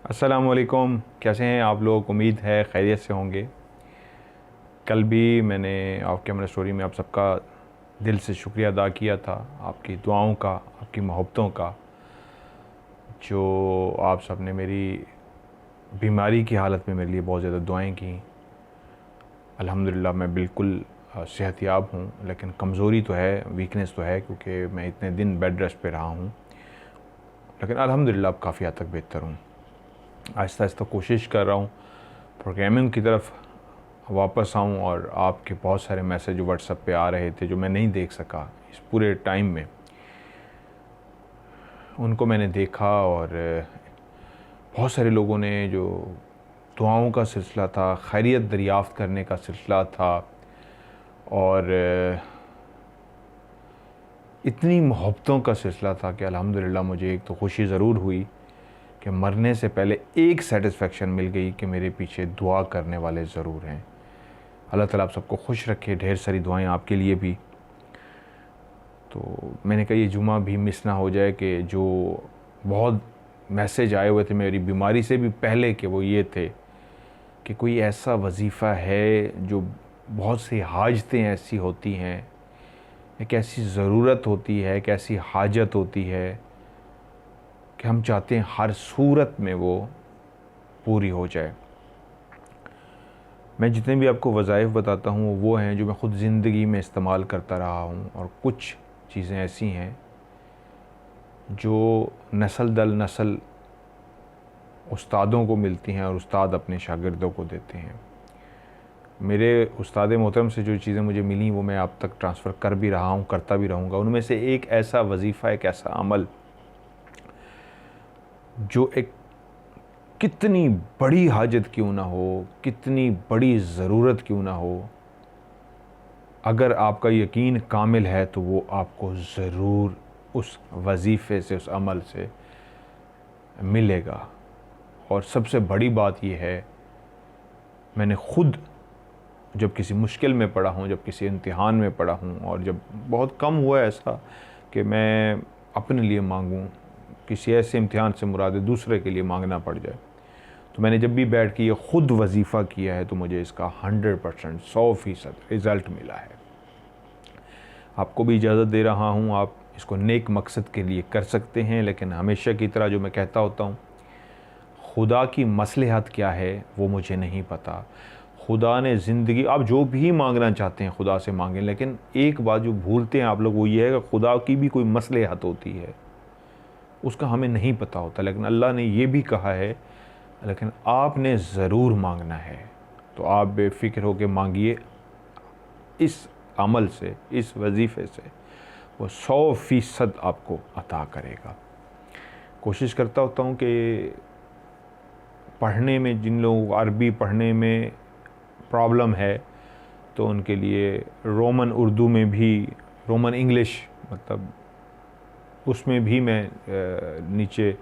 अस्सलामुअलैकुम। कैसे हैं आप लोग? उम्मीद है खैरियत से होंगे। कल भी मैंने ऑफ कैमरा स्टोरी में आप सबका दिल से शुक्रिया अदा किया था, आपकी दुआओं का, आपकी मोहब्बतों का, जो आप सब ने मेरी बीमारी की हालत में मेरे लिए बहुत ज़्यादा दुआएं की। अल्हम्दुलिल्लाह मैं बिल्कुल सेहतयाब हूँ, लेकिन कमज़ोरी तो है, वीकनेस तो है, क्योंकि मैं इतने दिन बेड रेस्ट पे रहा हूँ। लेकिन अल्हम्दुलिल्लाह अब काफ़ी हद तक बेहतर हूँ। आहिस्ता आहिस्ता कोशिश कर रहा हूँ प्रोग्रामिंग की तरफ वापस आऊँ, और आपके बहुत सारे मैसेज व्हाट्सएप पे आ रहे थे जो मैं नहीं देख सका इस पूरे टाइम में, उनको मैंने देखा। और बहुत सारे लोगों ने जो दुआओं का सिलसिला था, खैरियत दरियाफ़्त करने का सिलसिला था, और इतनी मोहब्बतों का सिलसिला था कि अल्हम्दुलिल्लाह मुझे एक तो खुशी ज़रूर हुई कि मरने से पहले एक सेटिस्फेक्शन मिल गई कि मेरे पीछे दुआ करने वाले ज़रूर हैं। अल्लाह ताला आप सबको खुश रखे। ढेर सारी दुआएं आपके लिए भी। तो मैंने कहा ये जुमा भी मिस ना हो जाए कि जो बहुत मैसेज आए हुए थे मेरी बीमारी से भी पहले, कि वो ये थे कि कोई ऐसा वजीफ़ा है जो बहुत सी हाजतें ऐसी होती हैं, एक ऐसी ज़रूरत होती है, एक ऐसी हाजत होती है कि हम चाहते हैं हर सूरत में वो पूरी हो जाए। मैं जितने भी आपको वज़ाइफ बताता हूँ वो हैं जो मैं ख़ुद ज़िंदगी में इस्तेमाल करता रहा हूँ, और कुछ चीज़ें ऐसी हैं जो नस्ल दर नस्ल उस्तादों को मिलती हैं और उस्ताद अपने शागिर्दों को देते हैं। मेरे उस्ताद मोहतरम से जो चीज़ें मुझे मिली वो मैं आप तक ट्रांसफ़र कर भी रहा हूँ, करता भी रहूँगा। उनमें से एक ऐसा वजीफ़ा, एक ऐसा अमल जो एक कितनी बड़ी हाजत क्यों ना हो, कितनी बड़ी ज़रूरत क्यों ना हो, अगर आपका यकीन कामिल है तो वो आपको ज़रूर उस वजीफ़े से, उस अमल से मिलेगा। और सबसे बड़ी बात ये है, मैंने ख़ुद जब किसी मुश्किल में पड़ा हूँ, जब किसी इम्तिहान में पड़ा हूँ, और जब बहुत कम हुआ ऐसा कि मैं अपने लिए मांगूँ, किसी ऐसे इम्तिहान से मुराद है दूसरे के लिए मांगना पड़ जाए, तो मैंने जब भी बैठ के ये ख़ुद वजीफ़ा किया है तो मुझे इसका 100% 100% रिज़ल्ट मिला है। आपको भी इजाज़त दे रहा हूँ, आप इसको नेक मकसद के लिए कर सकते हैं, लेकिन हमेशा की तरह जो मैं कहता होता हूँ, खुदा की मसलहत क्या है वो मुझे नहीं पता। खुदा ने ज़िंदगी, आप जो भी मांगना चाहते हैं खुदा से मांगें, लेकिन एक बात जो भूलते हैं आप लोग वो ये है कि खुदा की भी कोई मसलहत होती है, उसका हमें नहीं पता होता। लेकिन अल्लाह ने ये भी कहा है, लेकिन आपने ज़रूर मांगना है। तो आप बेफ़िक्र होकर मांगिए, इस अमल से, इस वजीफ़े से वो 100% आपको अता करेगा। कोशिश करता होता हूँ कि पढ़ने में, जिन लोगों को अरबी पढ़ने में प्रॉब्लम है, तो उनके लिए रोमन उर्दू में भी, रोमन इंग्लिश मतलब उसमें भी मैं नीचे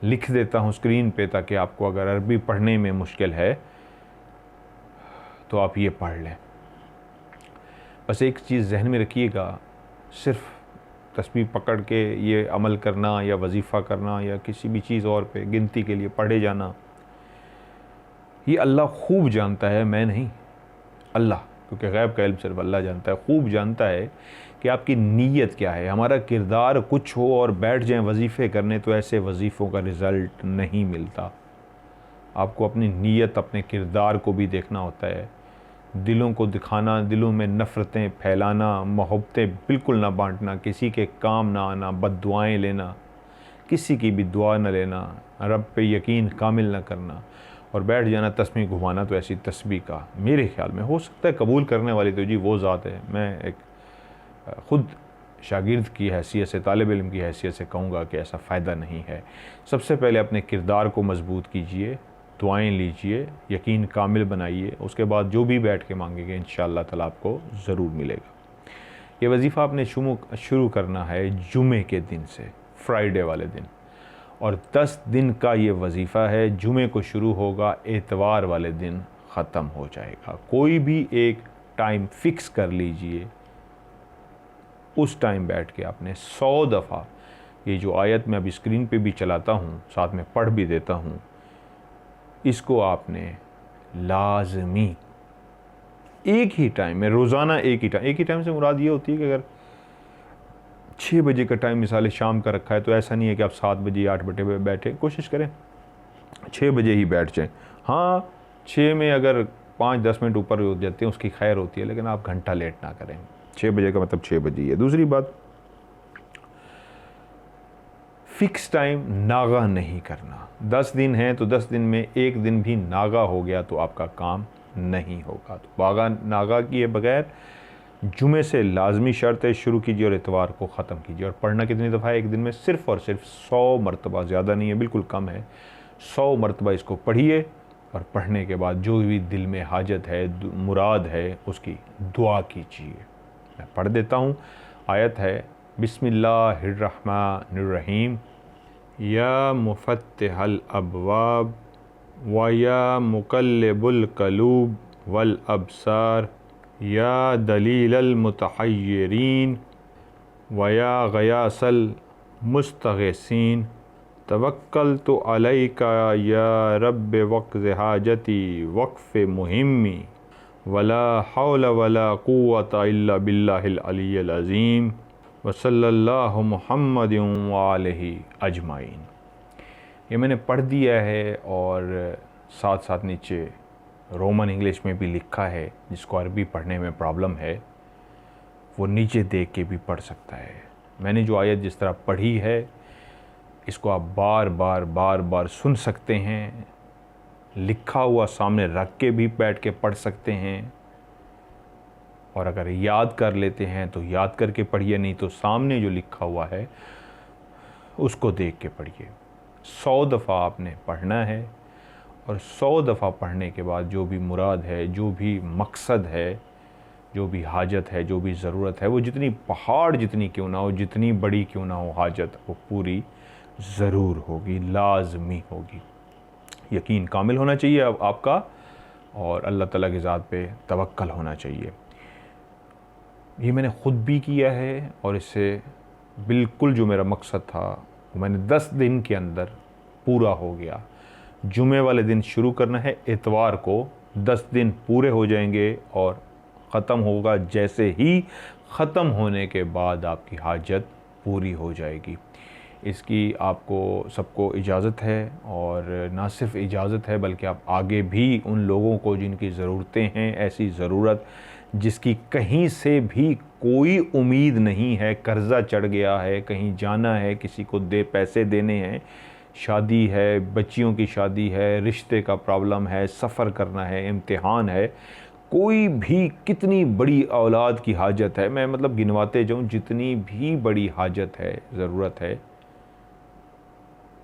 लिख देता हूँ स्क्रीन पे, ताकि आपको अगर अरबी पढ़ने में मुश्किल है तो आप ये पढ़ लें। बस एक चीज़ जहन में रखिएगा, सिर्फ़ तस्बीह पकड़ के ये अमल करना या वजीफ़ा करना या किसी भी चीज़ और पे गिनती के लिए पढ़े जाना, ये अल्लाह खूब जानता है, मैं नहीं, अल्लाह, क्योंकि गैब का इल्म सिर्फ अल्लाह जानता है, खूब जानता है कि आपकी नीयत क्या है। हमारा किरदार कुछ हो और बैठ जाएं वजीफ़े करने, तो ऐसे वजीफ़ों का रिज़ल्ट नहीं मिलता। आपको अपनी नीयत, अपने किरदार को भी देखना होता है। दिलों को दिखाना, दिलों में नफ़रतें फैलाना, मोहब्बतें बिल्कुल ना बांटना, किसी के काम ना आना, बद्दुआएँ लेना, किसी की भी दुआ न लेना, रब पे यकीन कामिल न करना, और बैठ जाना तस्बीह घुमाना। तो ऐसी तस्बीह का मेरे ख़्याल में हो सकता है कबूल करने वाली तो जी वो ज़ात है। मैं एक ख़ुद शागिर्द की हैसियत से, तालिब इल्म की हैसियत से कहूँगा कि ऐसा फ़ायदा नहीं है। सबसे पहले अपने किरदार को मज़बूत कीजिए, दुआएं लीजिए, यकीन कामिल बनाइए, उसके बाद जो भी बैठ के मांगेंगे इंशाअल्लाह ताला आपको ज़रूर मिलेगा। ये वजीफ़ा आपने शुरू करना है जुमे के दिन से, फ्राइडे वाले दिन, और 10 दिन का ये वजीफ़ा है। जुमे को शुरू होगा, एतवार वाले दिन ख़त्म हो जाएगा। कोई भी एक टाइम फ़िक्स कर लीजिए, उस टाइम बैठ के आपने 100 दफ़ा ये जो आयत मैं अभी स्क्रीन पे भी चलाता हूँ, साथ में पढ़ भी देता हूँ, इसको आपने लाजमी एक ही टाइम में, रोज़ाना एक ही टाइम से मुराद ये होती है कि अगर 6 बजे का टाइम मिसाल शाम का रखा है तो ऐसा नहीं है कि आप 7 बजे 8 बजे पे बैठे, कोशिश करें 6 बजे ही बैठ जाएं। हाँ, 6 में अगर 5-10 मिनट ऊपर हो जाते हैं उसकी खैर होती है, लेकिन आप घंटा लेट ना करें। 6 बजे का मतलब 6 बजे ही है। दूसरी बात, फिक्स टाइम नागा नहीं करना। 10 दिन हैं तो 10 दिन में एक दिन भी नागा हो गया तो आपका काम नहीं होगा। तो बागा नागा किए बगैर जुमे से लाजमी शर्त है शुरू कीजिए और इतवार को ख़त्म कीजिए। और पढ़ना कितनी दफ़ा है एक दिन में? सिर्फ़ और सिर्फ 100 मरतबा, ज़्यादा नहीं है, बिल्कुल कम है। 100 मरतबा इसको पढ़िए और पढ़ने के बाद जो भी दिल में हाजत है, मुराद है, उसकी दुआ कीजिए। मैं पढ़ देता हूँ। आयत है, बिस्मिल्लाहिर्रहमानिर्रहीम, या मुफ़त्तिहल अबवाब व या मुक़ल्लिबुल क़लूब वल अबसार या दलीलल मुतहय्यरीन व या गयासल मुस्तग़ीसीन तवक्कलतु अलैका या रब्ब वक़्ज़ हाजती वक़्फ़ मुहिम्मी वला हौला वला कुव्वता इल्ला बिल्लाहिल अलिय्यिल अज़ीम व सल्लल्लाहु मुहम्मदिन व आलिहि अजमाइन। ये मैंने पढ़ दिया है और साथ साथ नीचे रोमन इंग्लिश में भी लिखा है। जिसको अरबी पढ़ने में प्रॉब्लम है वो नीचे देख के भी पढ़ सकता है। मैंने जो आयत जिस तरह पढ़ी है इसको आप बार बार सुन सकते हैं, लिखा हुआ सामने रख के भी बैठ के पढ़ सकते हैं, और अगर याद कर लेते हैं तो याद करके पढ़िए, नहीं तो सामने जो लिखा हुआ है उसको देख के पढ़िए। 100 दफ़ा आपने पढ़ना है और 100 दफ़ा पढ़ने के बाद जो भी मुराद है, जो भी मकसद है, जो भी हाजत है, जो भी ज़रूरत है, वो जितनी पहाड़ जितनी क्यों ना हो, जितनी बड़ी क्यों ना हो हाजत, वो पूरी ज़रूर होगी, लाजमी होगी। यकीन कामिल होना चाहिए आपका और अल्लाह ताला की ज़ात पे तवक्कल होना चाहिए। ये मैंने ख़ुद भी किया है और इससे बिल्कुल जो मेरा मकसद था वो मैंने 10 दिन के अंदर पूरा हो गया। जुमे वाले दिन शुरू करना है, इतवार को 10 दिन पूरे हो जाएंगे और ख़त्म होगा। जैसे ही ख़त्म होने के बाद आपकी हाजत पूरी हो जाएगी। इसकी आपको सबको इजाज़त है, और ना सिर्फ इजाज़त है बल्कि आप आगे भी उन लोगों को जिनकी ज़रूरतें हैं, ऐसी ज़रूरत जिसकी कहीं से भी कोई उम्मीद नहीं है, कर्ज़ा चढ़ गया है, कहीं जाना है, किसी को पैसे देने हैं, शादी है, बच्चियों की शादी है, रिश्ते का प्रॉब्लम है, सफ़र करना है, इम्तिहान है, कोई भी कितनी बड़ी औलाद की हाजत है, मैं मतलब गिनवाते जाऊँ, जितनी भी बड़ी हाजत है, ज़रूरत है,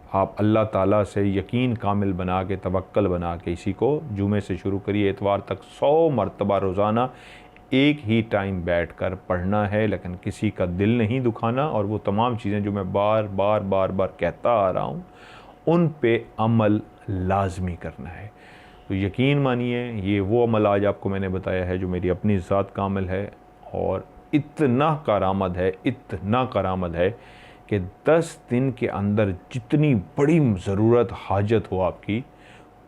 आप अल्लाह ताला से यकीन कामिल बना के, तवक्कल बना के इसी को जुमे से शुरू करिए, इतवार तक 100 मरतबा रोज़ाना एक ही टाइम बैठकर पढ़ना है, लेकिन किसी का दिल नहीं दुखाना। और वो तमाम चीज़ें जो मैं बार बार कहता आ रहा हूँ उन पे अमल लाजमी करना है। तो यकीन मानिए ये वो अमल आज आपको मैंने बताया है जो मेरी अपनी ज़ात का अमल है, और इतना करामद है कि 10 दिन के अंदर जितनी बड़ी ज़रूरत हाजत हो आपकी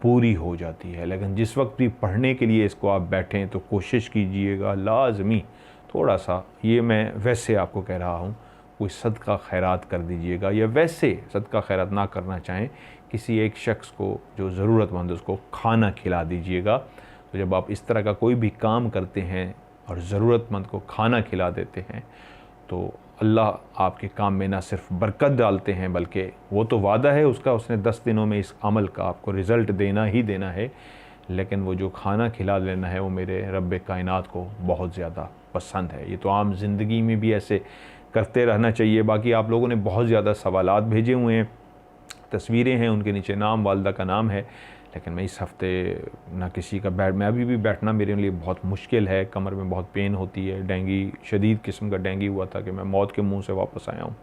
पूरी हो जाती है। लेकिन जिस वक्त भी पढ़ने के लिए इसको आप बैठें तो कोशिश कीजिएगा लाजमी थोड़ा सा, ये मैं वैसे आपको कह रहा हूँ, कोई सदका खैरात कर दीजिएगा, या वैसे सदका खैरात ना करना चाहें किसी एक शख्स को जो ज़रूरतमंद, उसको खाना खिला दीजिएगा। तो जब आप इस तरह का कोई भी काम करते हैं और ज़रूरतमंद को खाना खिला देते हैं तो अल्लाह आपके काम में ना सिर्फ बरकत डालते हैं बल्कि वो तो वादा है उसका, उसने 10 दिनों में इस अमल का आपको रिज़ल्ट देना ही देना है, लेकिन वो जो खाना खिला लेना है वो मेरे रब्बे कायनात को बहुत ज़्यादा पसंद है। ये तो आम ज़िंदगी में भी ऐसे करते रहना चाहिए। बाकी आप लोगों ने बहुत ज़्यादा सवालात भेजे हुए हैं, तस्वीरें हैं, उनके नीचे नाम, वालदा का नाम है, लेकिन मैं इस हफ़्ते ना किसी का मैं अभी भी बैठना मेरे लिए बहुत मुश्किल है, कमर में बहुत पेन होती है, डेंगी, शदीद किस्म का डेंगी हुआ था कि मैं मौत के मुंह से वापस आया हूँ।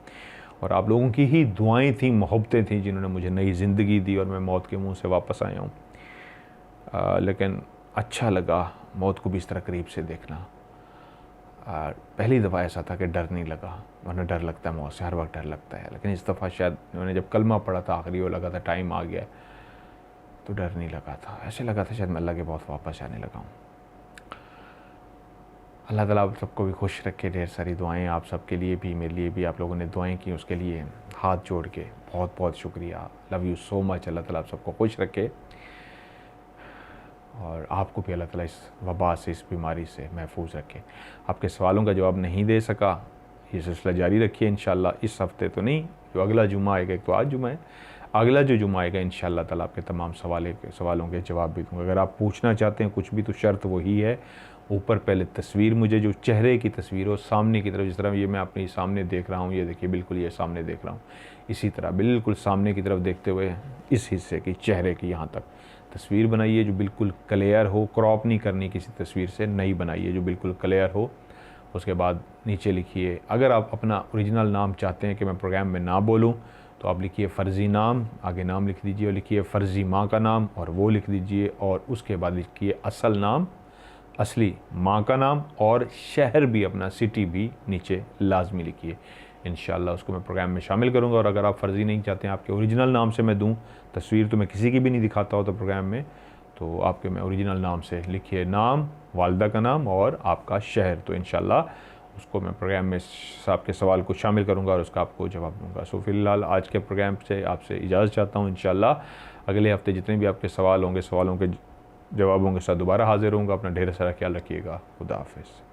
और आप लोगों की ही दुआएं थी, मोहब्बतें थी जिन्होंने मुझे नई ज़िंदगी दी और मैं मौत के मुंह से वापस आया हूँ। लेकिन अच्छा लगा मौत को भी इस तरह करीब से देखना। पहली दफ़ा ऐसा था कि डर नहीं लगा, वरना डर लगता है मौत से, हर वक्त डर लगता है, लेकिन इस दफ़ा शायद मैंने जब कलमा पढ़ा था आखिरी, वो लगा था टाइम आ गया, तो डर नहीं लगा था, ऐसे लगा था शायद मैं अल्लाह के बहुत वापस आने लगा हूँ। अल्लाह ताला आप सबको भी खुश रखे। ढेर सारी दुआएं आप सबके लिए भी, मेरे लिए भी आप लोगों ने दुआएं की, उसके लिए हाथ जोड़ के बहुत बहुत शुक्रिया। Love you so much. अल्लाह ताला आप सबको खुश रखे और आपको भी अल्लाह ताला इस वबा से, इस बीमारी से महफूज रखे। आपके सवालों का जवाब नहीं दे सका, ये सिलसिला जारी रखिए इंशाल्लाह। इस हफ्ते तो नहीं, जो अगला जुमा आएगा, एक तो आज जुमा है, अगला जो जुमा आएगा इंशाल्लाह ताला आपके तमाम सवालों के जवाब भी दूँगा। अगर आप पूछना चाहते हैं कुछ भी तो शर्त वही है, ऊपर पहले तस्वीर, मुझे जो चेहरे की तस्वीर हो सामने की तरफ, जिस तरह ये मैं अपने सामने देख रहा हूँ, ये देखिए बिल्कुल ये सामने देख रहा हूँ, इसी तरह बिल्कुल सामने की तरफ देखते हुए इस हिस्से की, चेहरे की यहाँ तक तस्वीर बनाइए जो बिल्कुल क्लियर हो। क्रॉप नहीं करनी किसी तस्वीर से, नई बनाइए जो बिल्कुल क्लियर हो। उसके बाद नीचे लिखिए, अगर आप अपना ओरिजिनल नाम चाहते हैं कि मैं प्रोग्राम में ना बोलूँ तो आप लिखिए फ़र्ज़ी नाम, आगे नाम लिख दीजिए और लिखिए फ़र्ज़ी माँ का नाम और वो लिख दीजिए, और उसके बाद लिखिए असल नाम, असली माँ का नाम, और शहर भी अपना, सिटी भी नीचे लाजमी लिखिए। इंशाल्लाह उसको मैं प्रोग्राम में शामिल करूँगा। और अगर आप फ़र्ज़ी नहीं चाहते हैं आपके ओरिजिनल नाम से मैं दूँ तस्वीर, तो मैं किसी की भी नहीं दिखाता होता प्रोग्राम में, तो आपके मैं ओरिजिनल नाम से लिखिए नाम, वालदा का नाम और आपका शहर, तो इंशाल्लाह उसको मैं प्रोग्राम में आपके सवाल को शामिल करूँगा और उसका आपको जवाब दूँगा। सो फ़िलहाल आज के प्रोग्राम से आपसे इजाज़त चाहता हूँ। इंशाल्लाह अगले हफ्ते जितने भी आपके सवाल होंगे, सवालों के जवाबों के साथ दोबारा हाजिर होऊंगा। अपना ढेर सारा ख्याल रखिएगा। खुदा हाफिज़।